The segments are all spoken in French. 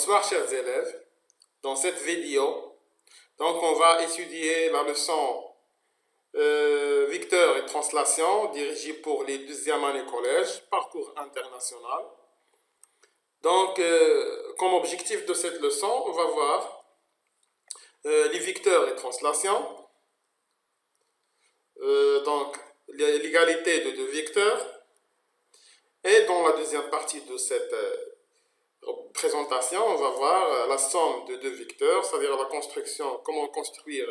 Bonsoir chers élèves, dans cette vidéo, on va étudier la leçon Vecteurs et translation dirigée pour les deuxième année collège, parcours international. Comme objectif de cette leçon, on va voir les vecteurs et translation, l'égalité de deux vecteurs, et dans la deuxième partie de cette présentation, on va voir la somme de deux vecteurs, c'est-à-dire la construction, comment construire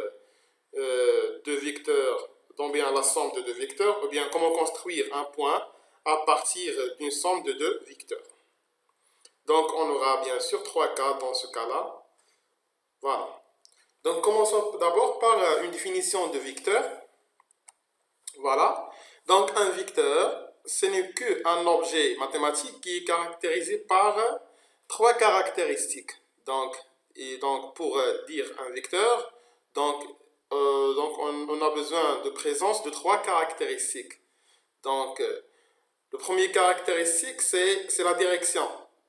deux vecteurs, donc bien la somme de deux vecteurs, ou bien comment construire un point à partir d'une somme de deux vecteurs. Donc on aura bien sûr trois cas dans ce cas-là. Voilà. Donc commençons d'abord par une définition de vecteur. Voilà. Donc un vecteur, ce n'est qu'un objet mathématique qui est caractérisé par trois caractéristiques. Donc pour dire un vecteur, on a besoin de présence de trois caractéristiques. Le premier caractéristique, c'est la direction.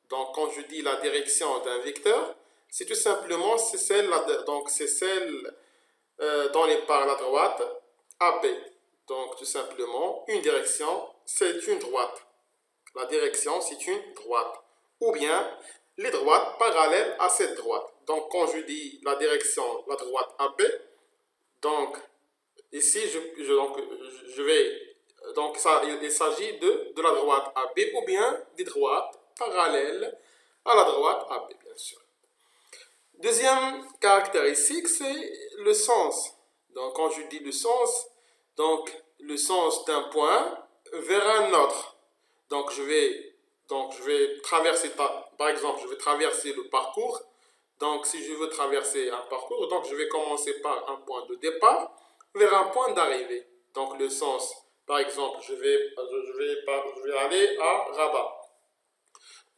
Donc, quand je dis la direction d'un vecteur, c'est tout simplement celle par la droite AB. Donc, tout simplement, une direction, c'est une droite. La direction, c'est une droite. Ou bien, les droites parallèles à cette droite. Donc, quand je dis la direction, la droite AB, donc, ici, il s'agit de la droite AB ou bien des droites parallèles à la droite AB, bien sûr. Deuxième caractéristique, c'est le sens. Donc, quand je dis le sens d'un point vers un autre. Donc, je vais traverser, par exemple, je vais traverser le parcours. Donc, si je veux traverser un parcours, donc je vais commencer par un point de départ vers un point d'arrivée. Donc, le sens, par exemple, je vais aller à Rabat.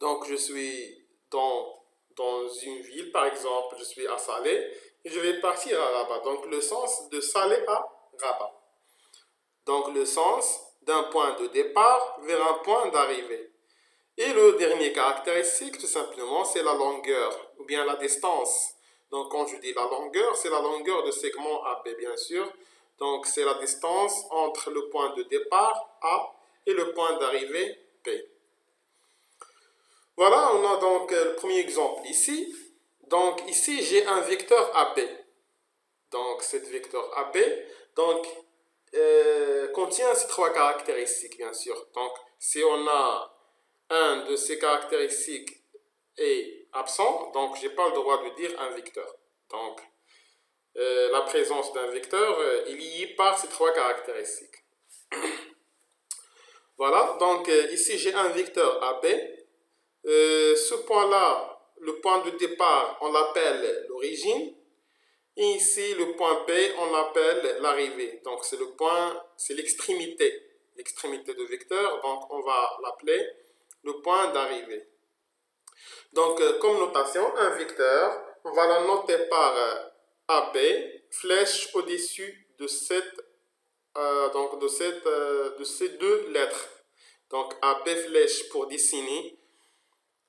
Donc, je suis dans une ville, par exemple, je suis à Salé, et je vais partir à Rabat. Donc, le sens de Salé à Rabat. Donc, le sens d'un point de départ vers un point d'arrivée. Et le dernier caractéristique, tout simplement, c'est la longueur, ou bien la distance. Donc, quand je dis la longueur, c'est la longueur de segment AB, bien sûr. Donc, c'est la distance entre le point de départ A et le point d'arrivée B. Voilà, on a donc le premier exemple ici. Donc, ici, j'ai un vecteur AB. Donc, cet vecteur AB contient ces trois caractéristiques, bien sûr. Donc, si on a un de ces caractéristiques est absent, donc je n'ai pas le droit de dire un vecteur. Donc, la présence d'un vecteur est liée par ces trois caractéristiques. Voilà, donc ici j'ai un vecteur AB. Ce point-là, le point de départ, on l'appelle l'origine. Et ici, le point B, on l'appelle l'arrivée. Donc, c'est l'extrémité de vecteur. Donc, on va l'appeler le point d'arrivée. Donc, comme notation, un vecteur, on va la noter par AB, flèche au-dessus de ces deux lettres. Donc, AB flèche pour dessiner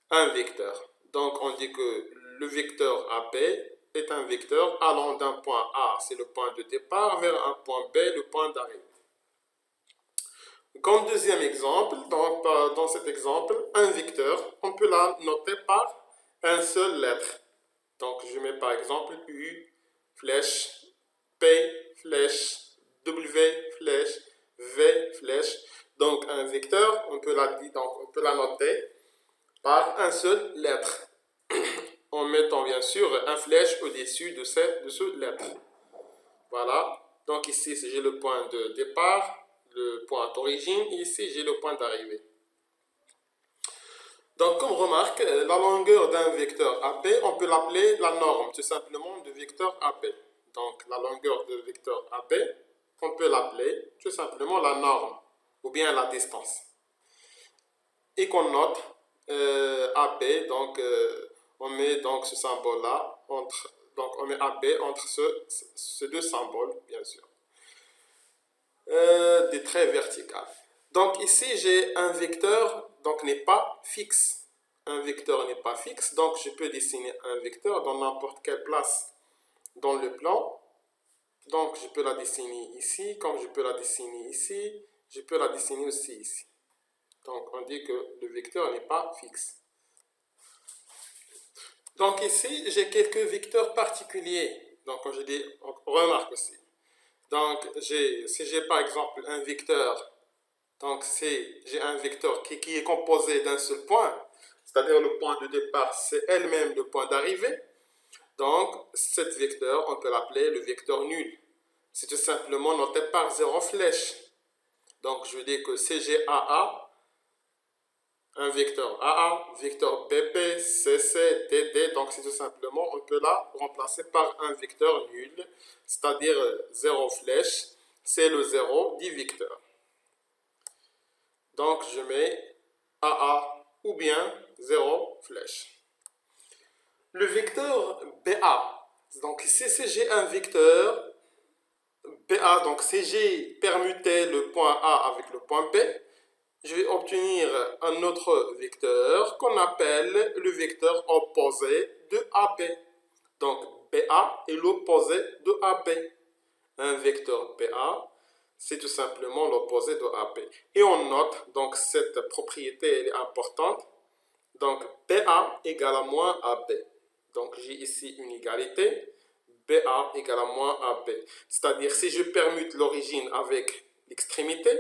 un vecteur. Donc, on dit que le vecteur AB est un vecteur allant d'un point A, c'est le point de départ, vers un point B, le point d'arrivée. Comme deuxième exemple, dans cet exemple, un vecteur, on peut la noter par un seul lettre. Donc, je mets par exemple U, flèche, P, flèche, W, flèche, V, flèche. Donc, un vecteur, on peut la noter par un seul lettre, en mettant bien sûr un flèche au-dessus de ce lettre. Voilà. Donc, ici, j'ai le point de départ, le point d'origine, et ici j'ai le point d'arrivée. Donc, comme remarque, la longueur d'un vecteur AP, on peut l'appeler la norme, tout simplement, du vecteur AP. Donc, la longueur de vecteur AP, on peut l'appeler tout simplement la norme, ou bien la distance. Et qu'on note AP, on met donc ce symbole-là, on met AB entre ces deux symboles, bien sûr. Des traits verticaux. Donc ici, j'ai un vecteur, donc n'est pas fixe. un vecteur n'est pas fixe, donc je peux dessiner un vecteur dans n'importe quelle place dans le plan. Donc je peux la dessiner ici, comme je peux la dessiner ici, je peux la dessiner aussi ici. Donc on dit que le vecteur n'est pas fixe. Donc ici, j'ai quelques vecteurs particuliers. Donc quand je dis, on remarque aussi. Donc si j'ai par exemple un vecteur, donc j'ai un vecteur qui est composé d'un seul point, c'est-à-dire le point de départ, c'est elle-même le point d'arrivée. Donc cet vecteur, on peut l'appeler le vecteur nul. C'est tout simplement noté par 0 flèche. Donc je dis que si j'ai AA, un vecteur AA, vecteur BP, CC, DD, donc c'est tout simplement, on peut la remplacer par un vecteur nul, c'est-à-dire 0 flèche, c'est le 0 du vecteur. Donc je mets AA ou bien 0 flèche. Le vecteur BA, donc ici si j'ai un vecteur BA, donc si j'ai permuté le point A avec le point B, je vais obtenir un autre vecteur qu'on appelle le vecteur opposé de AB. Donc BA est l'opposé de AB. Un vecteur BA, c'est tout simplement l'opposé de AB. Et on note, donc cette propriété elle est importante. Donc BA égale à moins AB. Donc j'ai ici une égalité. BA égale à moins AB. C'est-à-dire si je permute l'origine avec l'extrémité,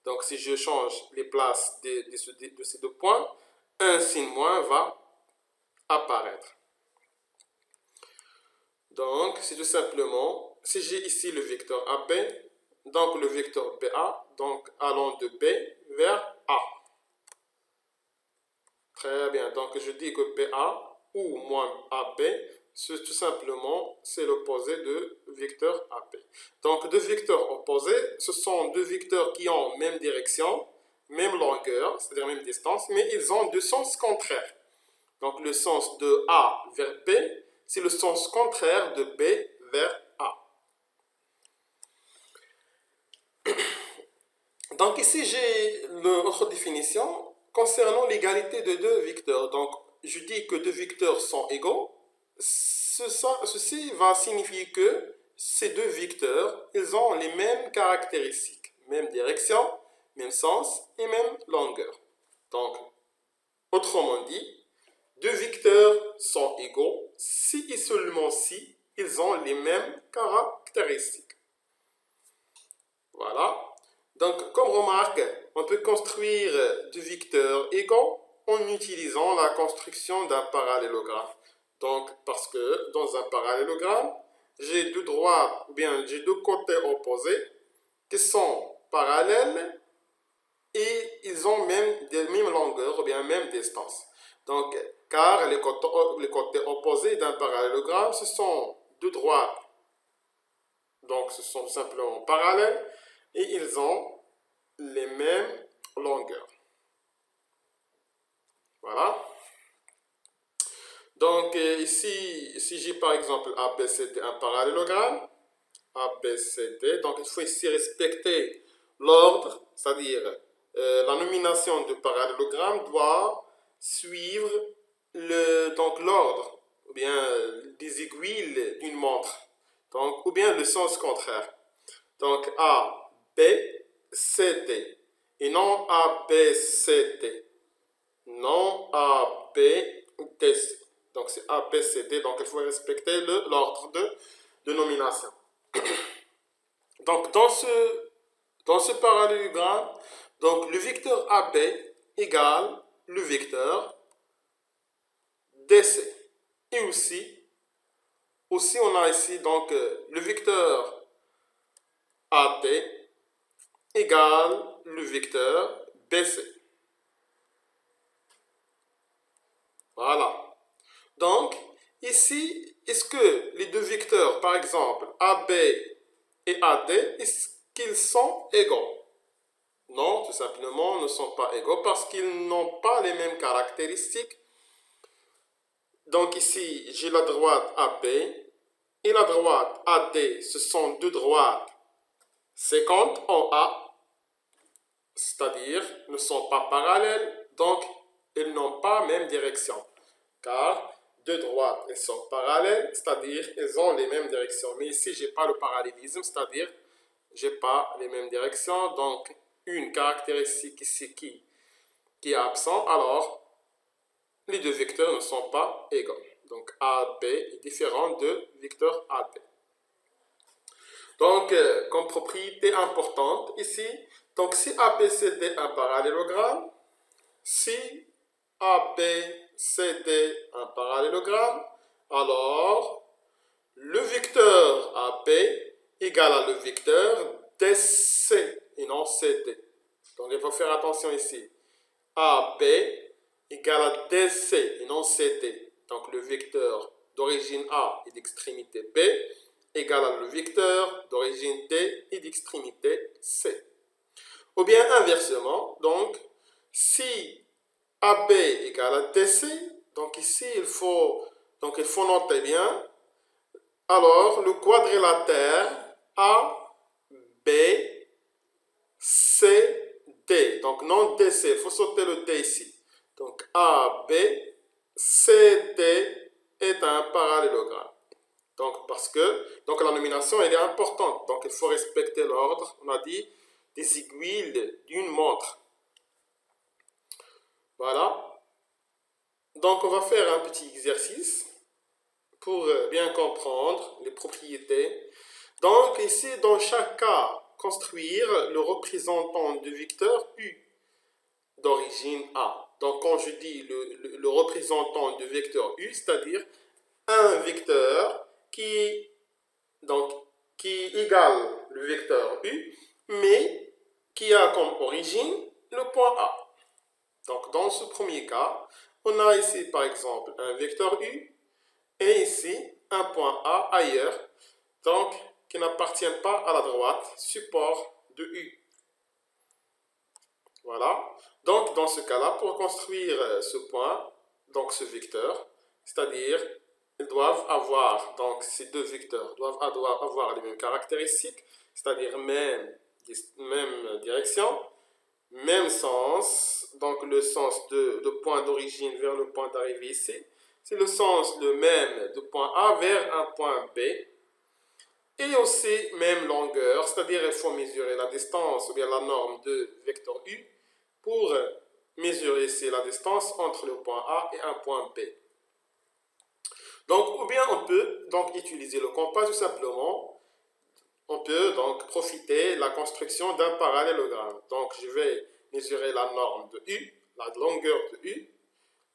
donc si je change les places de ces deux points, un signe moins va apparaître. Donc c'est tout simplement, si j'ai ici le vecteur AB, donc le vecteur BA, donc allons de B vers A. Très bien, donc je dis que BA ou moins AB, c'est tout simplement, c'est l'opposé de vecteur AB. Donc deux vecteurs opposés, ce sont deux vecteurs qui ont même direction, même longueur, c'est-à-dire même distance, mais ils ont deux sens contraires. Donc le sens de A vers B, c'est le sens contraire de B vers A. Donc ici j'ai l'autre définition concernant l'égalité de deux vecteurs. Donc je dis que deux vecteurs sont égaux. Ceci va signifier que ces deux vecteurs, ils ont les mêmes caractéristiques, même direction, même sens et même longueur. Donc, autrement dit, deux vecteurs sont égaux si et seulement si ils ont les mêmes caractéristiques. Voilà. Donc, comme remarque, on peut construire deux vecteurs égaux en utilisant la construction d'un parallélogramme. Donc, parce que dans un parallélogramme, j'ai deux droites, ou bien j'ai deux côtés opposés qui sont parallèles et ils ont même des mêmes longueurs ou bien même distance. Donc, car les côtés opposés d'un parallélogramme, ce sont deux droites. Donc, ce sont simplement parallèles et ils ont les mêmes longueurs. Voilà. Donc ici, si j'ai par exemple ABCD, un parallélogramme, ABCD, donc il faut ici respecter l'ordre, c'est-à-dire la nomination de parallélogramme doit suivre l'ordre, ou bien des aiguilles d'une montre, donc, ou bien le sens contraire. Donc A, B, C, D, et non A, B, C, D, non A, B, D, C. Donc c'est A, B, C, D, donc il faut respecter l'ordre de nomination. Donc dans ce parallélogramme, donc le vecteur AB égale le vecteur DC. Et aussi on a ici donc le vecteur AD égale le vecteur BC. Voilà. Donc, ici, est-ce que les deux vecteurs, par exemple, AB et AD, est-ce qu'ils sont égaux? Non, tout simplement, ne sont pas égaux parce qu'ils n'ont pas les mêmes caractéristiques. Donc ici, j'ai la droite AB et la droite AD, ce sont deux droites séquentes en A, c'est-à-dire ne sont pas parallèles, donc ils n'ont pas même direction. Car deux droites, elles sont parallèles, c'est-à-dire elles ont les mêmes directions. Mais ici, je n'ai pas le parallélisme, c'est-à-dire je n'ai pas les mêmes directions. Donc, une caractéristique ici qui est absente, alors les deux vecteurs ne sont pas égaux. Donc, AB est différent de vecteur AB. Donc, comme propriété importante ici, donc si ABCD est un parallélogramme, si ABCD un parallélogramme, alors le vecteur AB égale à le vecteur DC et non CD. Donc il faut faire attention ici. AB égale à DC et non CD. Donc le vecteur d'origine A et d'extrémité B égale à le vecteur d'origine D et d'extrémité C. Ou bien inversement, donc si AB égale à DC, donc ici il faut noter bien, alors le quadrilatère AB, C, D, donc non DC, il faut sauter le D ici. Donc AB, CD est un parallélogramme. Donc parce que la nomination elle est importante, donc il faut respecter l'ordre, on a dit, des aiguilles d'une montre. Voilà. Donc, on va faire un petit exercice pour bien comprendre les propriétés. Donc, ici, dans chaque cas, construire le représentant du vecteur U d'origine A. Donc, quand je dis le représentant du vecteur U, c'est-à-dire un vecteur qui égale le vecteur U, mais qui a comme origine le point A. Donc, dans ce premier cas, on a ici, par exemple, un vecteur U et ici, un point A ailleurs, donc, qui n'appartient pas à la droite, support de U. Voilà. Donc, dans ce cas-là, pour construire ce point, donc ce vecteur, c'est-à-dire, ils doivent avoir, donc ces deux vecteurs doivent avoir les mêmes caractéristiques, c'est-à-dire même direction, même sens, donc le sens de point d'origine vers le point d'arrivée ici, c'est le sens le même de point A vers un point B, et aussi même longueur, c'est-à-dire il faut mesurer la distance ou bien la norme de vecteur U pour mesurer ici la distance entre le point A et un point B. Donc, ou bien on peut donc utiliser le compas tout simplement. On peut donc profiter de la construction d'un parallélogramme. Donc, je vais mesurer la norme de U, la longueur de U.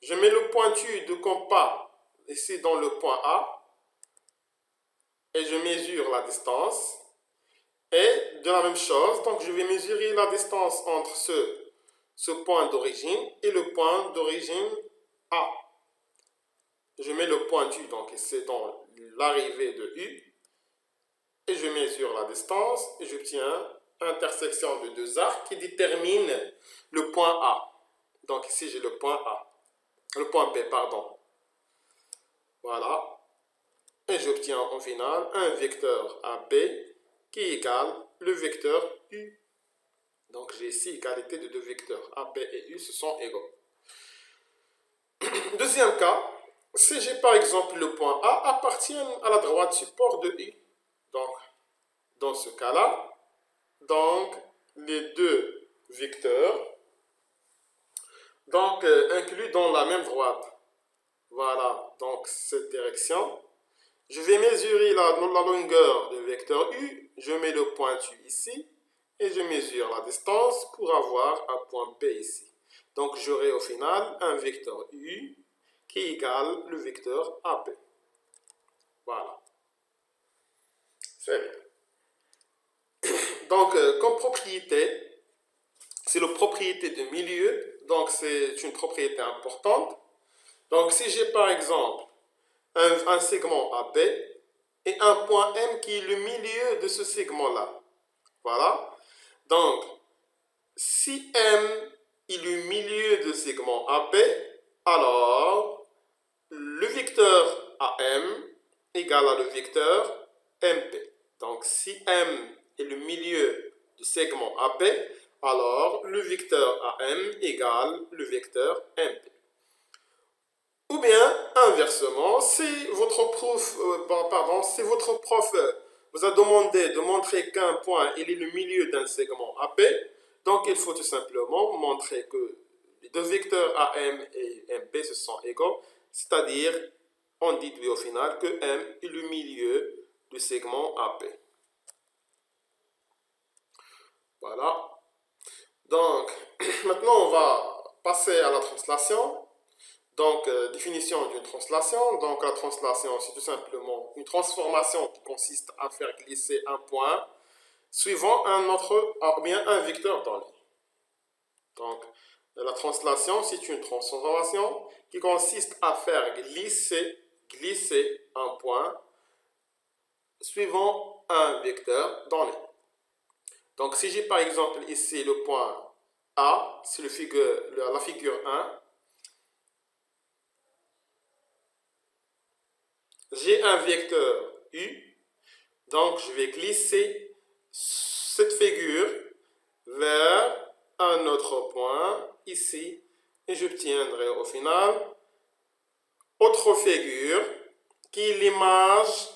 Je mets le pointu de compas ici dans le point A et je mesure la distance. Et de la même chose, donc je vais mesurer la distance entre ce point d'origine et le point d'origine A. Je mets le pointu, donc c'est dans l'arrivée de U. Et je mesure la distance et j'obtiens intersection de deux arcs qui détermine le point A. Donc ici j'ai le point A, le point B, pardon. Voilà. Et j'obtiens au final un vecteur AB qui égale le vecteur U. Donc j'ai ici égalité de deux vecteurs. AB et U se sont égaux. Deuxième cas, si j'ai par exemple le point A appartient à la droite support de U. Donc dans ce cas-là, donc les deux vecteurs donc inclus dans la même droite. Voilà, donc cette direction. Je vais mesurer la longueur du vecteur U, je mets le pointu ici et je mesure la distance pour avoir un point B ici. Donc j'aurai au final un vecteur U qui égale le vecteur AB. Voilà. C'est bien. Donc comme propriété, c'est la propriété de milieu, donc c'est une propriété importante. Donc si j'ai par exemple un segment AB et un point M qui est le milieu de ce segment-là. Voilà. Donc, si M est le milieu de segment AB, alors le vecteur AM égale à le vecteur MP. Donc, si M est le milieu du segment AB, alors le vecteur AM égale le vecteur MP. Ou bien, inversement, si votre prof, vous a demandé de montrer qu'un point il est le milieu d'un segment AP, donc il faut tout simplement montrer que les deux vecteurs AM et MP se sont égaux, c'est-à-dire on déduit au final que M est le milieu du segment AP. Voilà. Donc, maintenant on va passer à la translation. Donc, définition d'une translation. Donc, la translation, c'est tout simplement une transformation qui consiste à faire glisser un point suivant un autre, ou bien un vecteur donné. Donc, la translation, c'est une transformation qui consiste à faire glisser un point suivant un vecteur donné. Donc, si j'ai par exemple ici le point A, c'est la figure 1, j'ai un vecteur U, donc je vais glisser cette figure vers un autre point ici et j'obtiendrai au final autre figure qui est l'image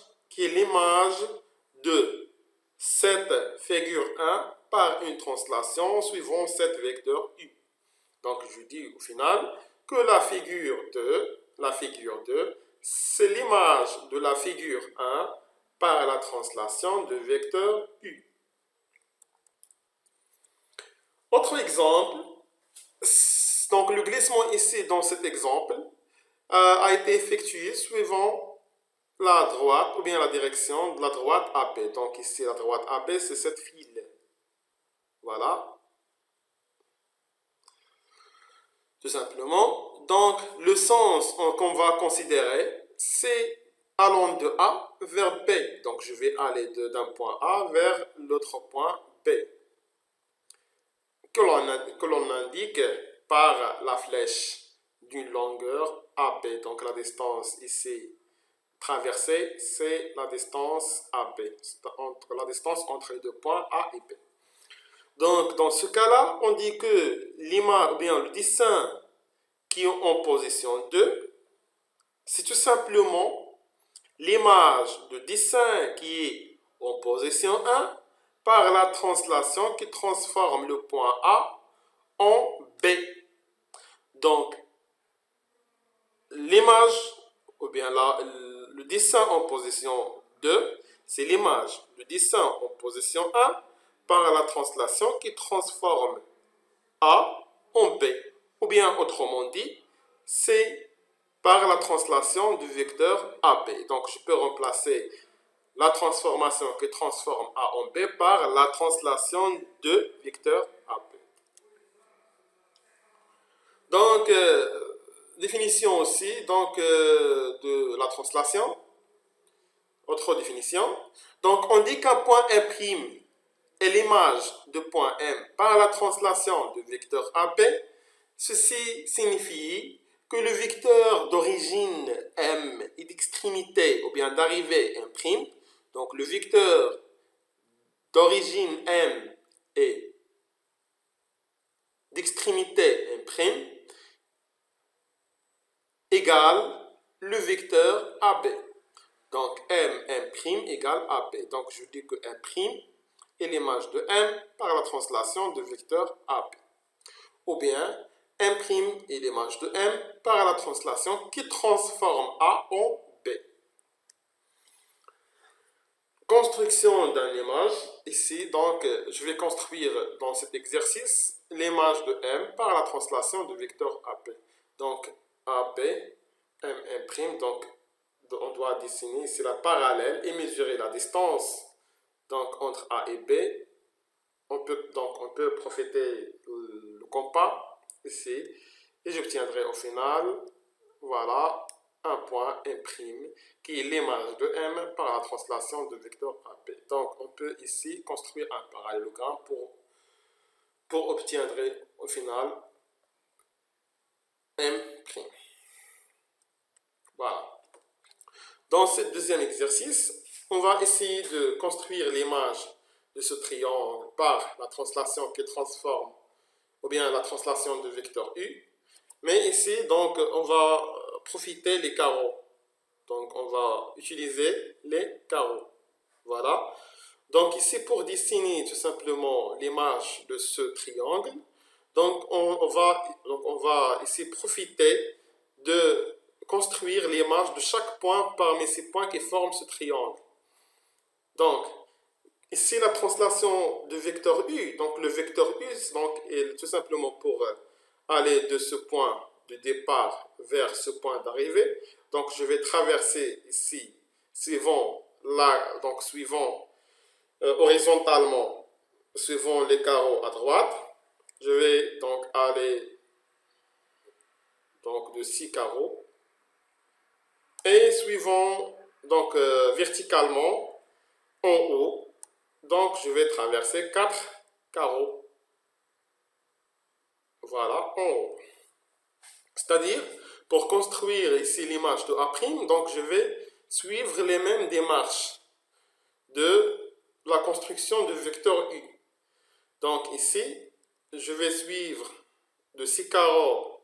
de cette figure 1 par une translation suivant cette vecteur U. Donc je dis au final que la figure 2, c'est l'image de la figure 1 par la translation de vecteur U. Autre exemple, donc le glissement ici dans cet exemple a été effectué suivant la droite ou bien la direction de la droite AB. Donc ici la droite AB c'est cette file. Voilà. Tout simplement. Donc le sens qu'on va considérer c'est allant de A vers B. Donc je vais aller d'un point A vers l'autre point B. Que l'on indique par la flèche d'une longueur AB. Donc la distance ici traversée, c'est la distance AB, la distance entre les deux points A et B. Donc dans ce cas-là, on dit que l'image, bien le dessin qui est en position 2, c'est tout simplement l'image de dessin qui est en position 1 par la translation qui transforme le point A en B. Donc, l'image, ou bien le dessin en position 2, c'est l'image du dessin en position 1 par la translation qui transforme A en B. Ou bien, autrement dit, c'est par la translation du vecteur AB. Donc, je peux remplacer la transformation qui transforme A en B par la translation de vecteur AB. Donc, définition aussi donc, de la translation. Autre définition. Donc, on dit qu'un point M' est l'image de point M par la translation de vecteur AB. Ceci signifie que le vecteur d'origine M et d'extrémité ou bien d'arrivée M', donc le vecteur d'origine M et d'extrémité M', égale le vecteur AB. Donc M' égale AB. Donc je dis que M' est l'image de M par la translation de vecteur AB. Ou bien M' est l'image de M par la translation qui transforme A en B. Construction d'une image. Ici, donc, je vais construire dans cet exercice l'image de M par la translation de vecteur AB. Donc, AB, M', donc, on doit dessiner ici la parallèle et mesurer la distance donc, entre A et B. On peut profiter le compas ici et j'obtiendrai au final, voilà, un point M' qui est l'image de M par la translation de vecteur AB. Donc, on peut ici construire un parallélogramme pour obtenir au final M'. Voilà. Dans ce deuxième exercice, on va essayer de construire l'image de ce triangle par la translation qui transforme, ou bien la translation de vecteur U. Mais ici, donc, on va profiter les carreaux. Donc, on va utiliser les carreaux. Voilà. Donc, ici, pour dessiner tout simplement l'image de ce triangle, donc on va ici profiter de construire l'image de chaque point parmi ces points qui forment ce triangle. Donc, ici, la translation de vecteur U, donc le vecteur U, donc, est tout simplement pour aller de ce point de départ vers ce point d'arrivée. Donc, je vais traverser ici, suivant horizontalement, suivant les carreaux à droite. Je vais donc aller donc, de 6 carreaux. Et suivant donc verticalement en haut, donc je vais traverser 4 carreaux. Voilà, en haut. C'est-à-dire, pour construire ici l'image de A', donc je vais suivre les mêmes démarches de la construction de vecteur U. Donc ici, je vais suivre de 6 carreaux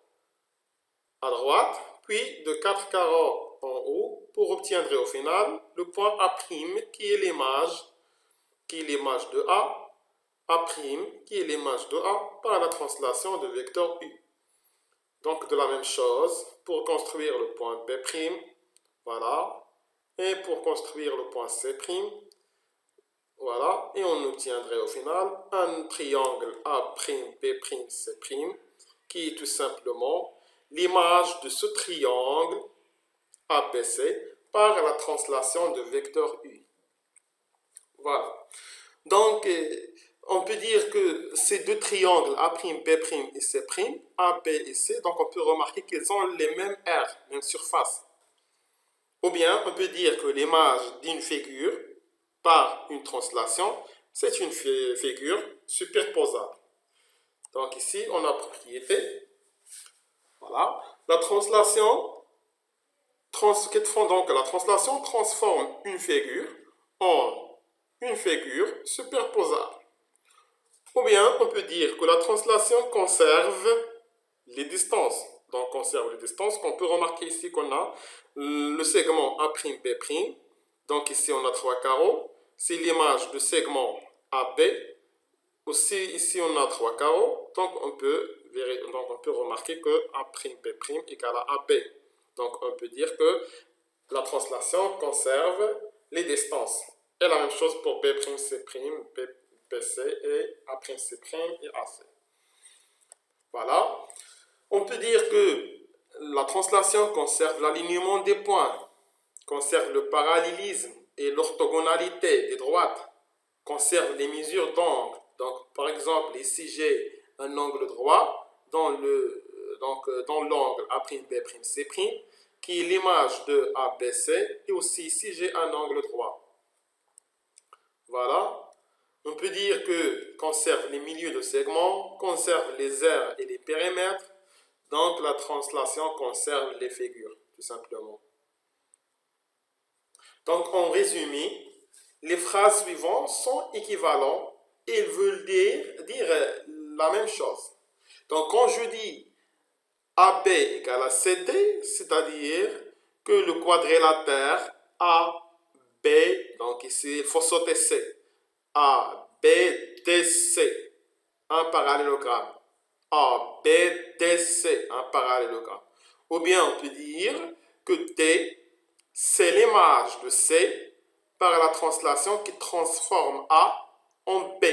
à droite, puis de 4 carreaux en haut, pour obtenir au final le point A', qui est l'image de A', qui est l'image de A par la translation de vecteur U. Donc de la même chose, pour construire le point B', voilà, et pour construire le point C', voilà, et on obtiendrait au final un triangle A'B'C', qui est tout simplement l'image de ce triangle ABC par la translation de vecteur U. Voilà. Donc, on peut dire que ces deux triangles A', B' et C', A, B et C, donc on peut remarquer qu'ils ont les mêmes R, même surface. Ou bien, on peut dire que l'image d'une figure par une translation, c'est une figure superposable. Donc ici, on a propriété. Voilà. La translation transforme une figure en une figure superposable. Ou bien, on peut dire que la translation conserve les distances. Donc, conserve les distances. On peut remarquer ici qu'on a le segment A', B'. Donc, ici, on a 3 carreaux. C'est l'image du segment AB. Aussi, ici, on a 3 carreaux. Donc, on peut remarquer que A', B' égale à AB. Donc, on peut dire que la translation conserve les distances. Et la même chose pour B', C', BC et A'C' et AC. Voilà. On peut dire que la translation conserve l'alignement des points, conserve le parallélisme et l'orthogonalité des droites, conserve les mesures d'angle. Donc, par exemple, ici j'ai un angle droit dans l'angle A'B', C', qui est l'image de ABC, et aussi ici j'ai un angle droit. Voilà. On peut dire que conserve les milieux de segments, conserve les aires et les périmètres. Donc, la translation conserve les figures, tout simplement. Donc, en résumé, les phrases suivantes sont équivalentes et ils veulent dire la même chose. Donc, quand je dis AB égale à CD, c'est-à-dire que le quadrilatère AB, donc ici, il faut sauter C. ABDC, un parallélogramme. ABDC, un parallélogramme. Ou bien on peut dire que D, c'est l'image de C par la translation qui transforme A en B.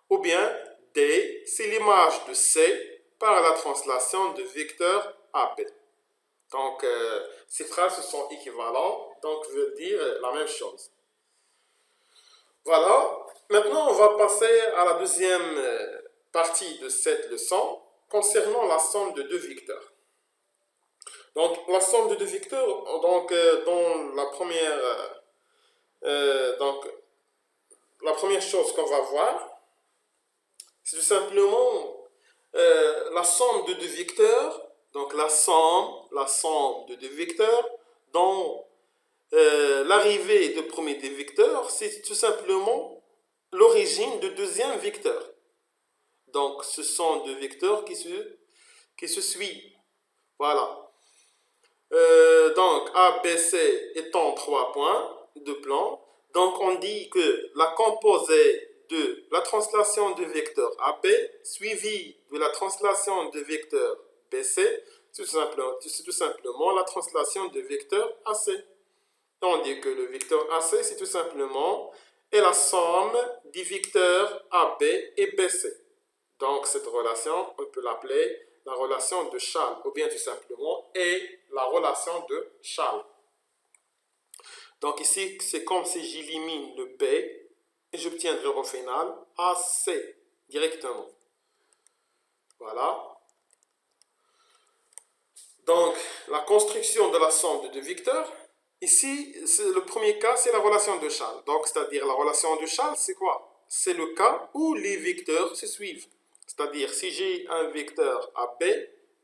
Ou bien D, c'est l'image de C par la translation de vecteur AB. Donc, ces phrases sont équivalentes, donc veulent dire la même chose. Voilà, maintenant on va passer à la deuxième partie de cette leçon concernant la somme de deux vecteurs. Donc la somme de deux vecteurs, dans la première chose qu'on va voir, c'est tout simplement la somme de deux vecteurs, donc la somme de deux vecteurs dont l'arrivée de premier des vecteurs, c'est tout simplement l'origine du deuxième vecteur. Donc, ce sont deux vecteurs qui se suivent. Voilà. Donc, ABC étant 3 points de plan, donc on dit que la composée de la translation de vecteur AB suivie de la translation de vecteur BC, c'est tout simplement la translation de vecteur AC. On dit que le vecteur AC, c'est tout simplement est la somme des vecteurs AB et BC. Donc, cette relation, on peut l'appeler la relation de Charles, ou bien tout simplement est la relation de Charles. Donc ici, c'est comme si j'élimine le B et j'obtiendrai au final AC directement. Voilà. Donc, la construction de la somme de deux vecteurs. Ici, le premier cas, c'est la relation de Charles. Donc, c'est-à-dire la relation de Charles, c'est quoi? C'est le cas où les vecteurs se suivent. C'est-à-dire, si j'ai un vecteur AB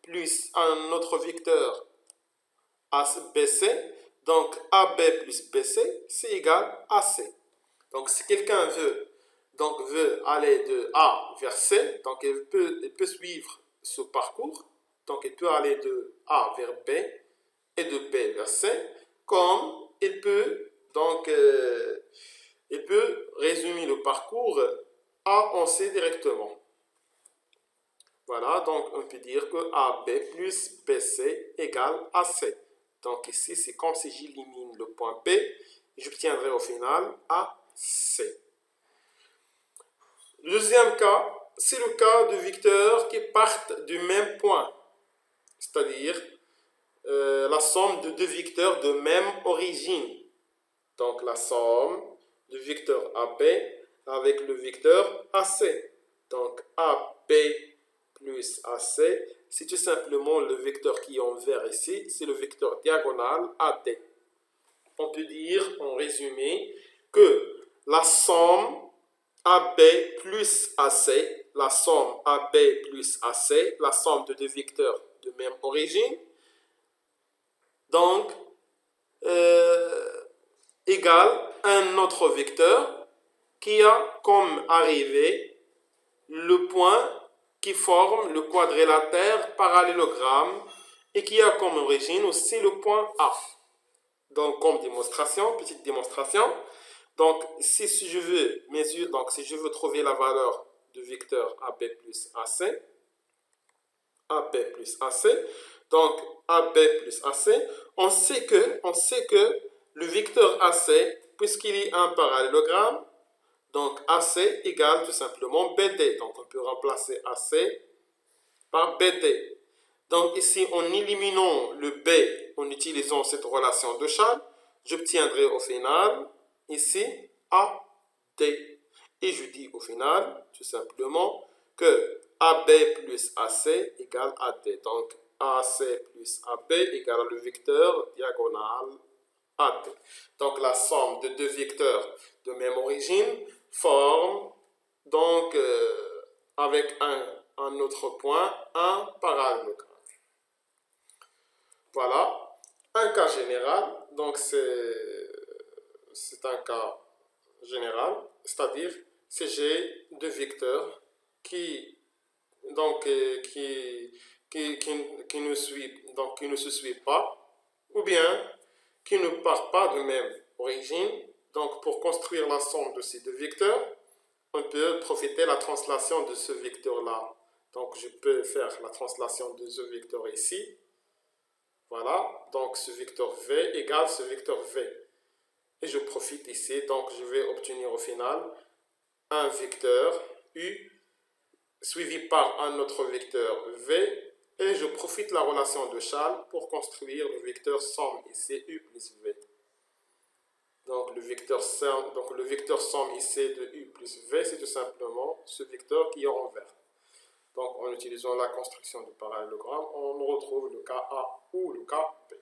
plus un autre vecteur BC, donc AB plus BC, c'est égal à C. Donc, si quelqu'un veut aller de A vers C, donc il peut suivre ce parcours. Donc, il peut aller de A vers B et de B vers C, comme il peut, donc, il peut résumer le parcours A en C directement. Voilà, donc on peut dire que AB plus BC égale AC. Donc ici, c'est comme si j'élimine le point B, et j'obtiendrai au final AC. Le deuxième cas, c'est le cas de vecteurs qui partent du même point, c'est-à-dire la somme de deux vecteurs de même origine. Donc la somme du vecteur AB avec le vecteur AC. Donc AB plus AC, c'est tout simplement le vecteur qui est en vert ici, c'est le vecteur diagonal AD. On peut dire en résumé que la somme AB plus AC, la somme AB plus AC, la somme de deux vecteurs de même origine, donc égale un autre vecteur qui a comme arrivée le point qui forme le quadrilatère parallélogramme et qui a comme origine aussi le point A. Donc, comme démonstration, petite démonstration. Donc, si je veux mesurer, donc si je veux trouver la valeur du vecteur AB plus AC, donc AB plus AC, on sait que le vecteur AC, puisqu'il est un parallélogramme, donc AC égale tout simplement BD. Donc, on peut remplacer AC par BD. Donc, ici, en éliminant le B, en utilisant cette relation de Charles, j'obtiendrai au final, ici, AD. Et je dis au final, tout simplement, que AB plus AC égale AD. Donc, AC plus AB égale le vecteur diagonal AD. Donc, la somme de deux vecteurs de même origine forme, donc, avec un autre point, un parallélogramme. Voilà, un cas général, donc c'est un cas général, c'est-à-dire si j'ai deux vecteurs qui, donc, qui ne se suivent pas, ou bien qui ne partent pas de même origine. Donc, pour construire la somme de ces deux vecteurs, on peut profiter de la translation de ce vecteur-là. Donc, je peux faire la translation de ce vecteur ici. Voilà, donc ce vecteur V égale ce vecteur V. Et je profite ici, donc je vais obtenir au final un vecteur U suivi par un autre vecteur V. Et je profite de la relation de Charles pour construire le vecteur somme ici, U plus V. Donc le vecteur somme ici de U plus V, c'est tout simplement ce vecteur qui est en vert. Donc en utilisant la construction du parallélogramme, on retrouve le cas A ou le cas B.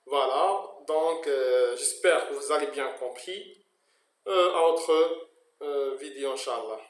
Voilà, donc j'espère que vous avez bien compris. À autre vidéo, Inch'Allah.